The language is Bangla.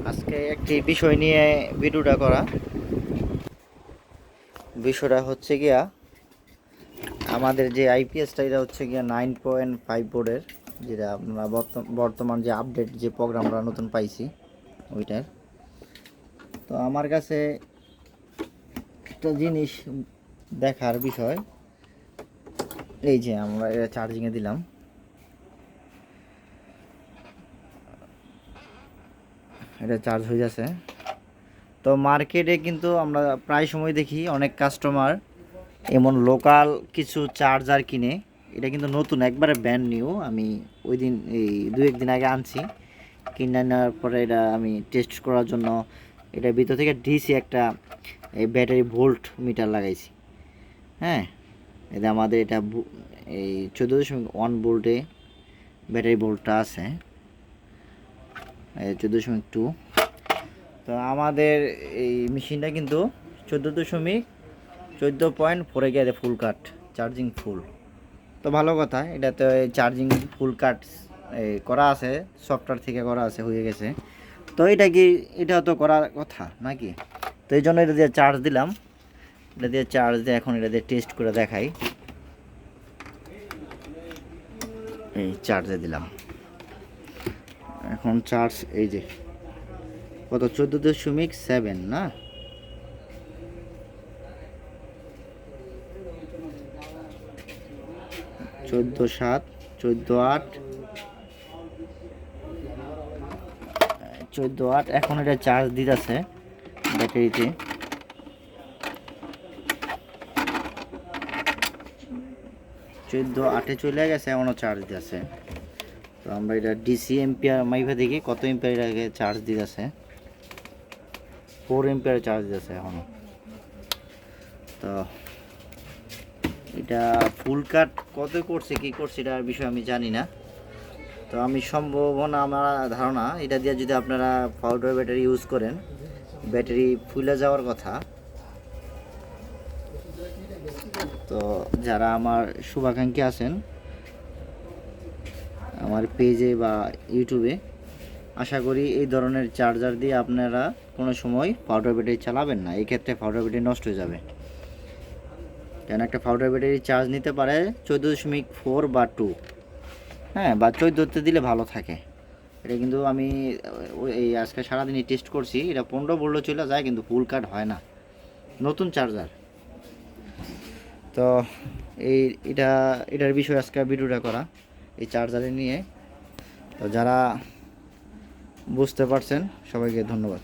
আজকে একটি বিষয় নিয়ে ভিডিওটা করা। বিষয়টা হচ্ছে গিয়া আমাদের যে আইপিএসটা, এটা হচ্ছে গিয়া 9.5 বোর্ডের, যেটা আমরা বর্তমান যে আপডেট যে প্রোগ্রামটা নতুন পাইছি ওইটার। তো আমার কাছে একটা জিনিস দেখার বিষয়, এই যে আমরা এটা চার্জিংয়ে দিলাম, এটা চার্জ হয়ে যাচ্ছে। তো মার্কেটে কিন্তু আমরা প্রায় সময় দেখি অনেক কাস্টমার এমন লোকাল কিছু চার্জার কিনে। এটা কিন্তু নতুন, একবারে ব্র্যান্ড নিউ। আমি ওই দিন এই 2-1 দিন আগে আনছি, কিনে নেওয়ার পরে এটা আমি টেস্ট করার জন্য এটার ভিতর থেকে ডিসি একটা এই ব্যাটারি ভোল্ট মিটার লাগাইছি। হ্যাঁ, এটা আমাদের এটা এই 14.1 ভোল্টে ব্যাটারি ভোল্টটা আছে, 14.2। তো আমাদের এই মেশিনটা কিন্তু 14.4 গিয়ে ফুল কাট চার্জিং ফুল। তো ভালো কথা, এটাতে চার্জিং ফুল কাট করা আছে, সফটওয়্যার থেকে করা আছে, হয়ে গেছে। তো এটা কি, এটা তো করার কথা নাকি? তো এই জন্য এটা দিয়ে চার্জ দিলাম। এটা দিয়ে চার্জ দিয়ে এখন এটা দিয়ে টেস্ট করে দেখাই। এই চার্জে দিলাম, এখন চার্জ এই যে কত, 14.7 না, 14.7, 14.8, 14.8। এখন এটা চার্জ দিতেছে ব্যাটারিতে। 14.8 চলে গেছে, এখনও চার্জ দিতেছে। তো আমরা এটা ডিসি এম্পিয়ার মাইভে দেখি কত এম্পিয়ার আগে চার্জ দিতেছে। 4 এম্পিয়ার চার্জ দিতেছে এখনও। তো এটা ফুল কাট কত করছে কি করছে এটার বিষয়ে আমি জানি না। তো আমি সম্ভাবনা, আমার ধারণা, এটা দিয়ে যদি আপনারা পাউডার ব্যাটারি ইউজ করেন, ব্যাটারি ফুলে যাওয়ার কথা। তো যারা আমার শুভাকাঙ্ক্ষী আছেন আমার পেজে বা ইউটিউবে, আশা করি এই ধরনের চার্জার দিয়ে আপনারা কোনো সময় পাউডার ব্যাটারি চালাবেন না। এই ক্ষেত্রে পাউডার ব্যাটারি নষ্ট হয়ে যাবে, কেন একটা পাউডার ব্যাটারি চার্জ নিতে পারে 14.4 বা 2, হ্যাঁ, বা 14তে দিলে ভালো থাকে। এটা কিন্তু আমি এই আজকে সারাদিনই টেস্ট করছি, এটা 15 ভোল্টও চলে যায় কিন্তু ফুল কাট হয় না, নতুন চার্জার। তো এই এটার বিষয়ে আজকে ভিডিওটা করা, এই চার্জারে নিয়ে। তো যারা বুঝতে পারছেন সবাইকে ধন্যবাদ।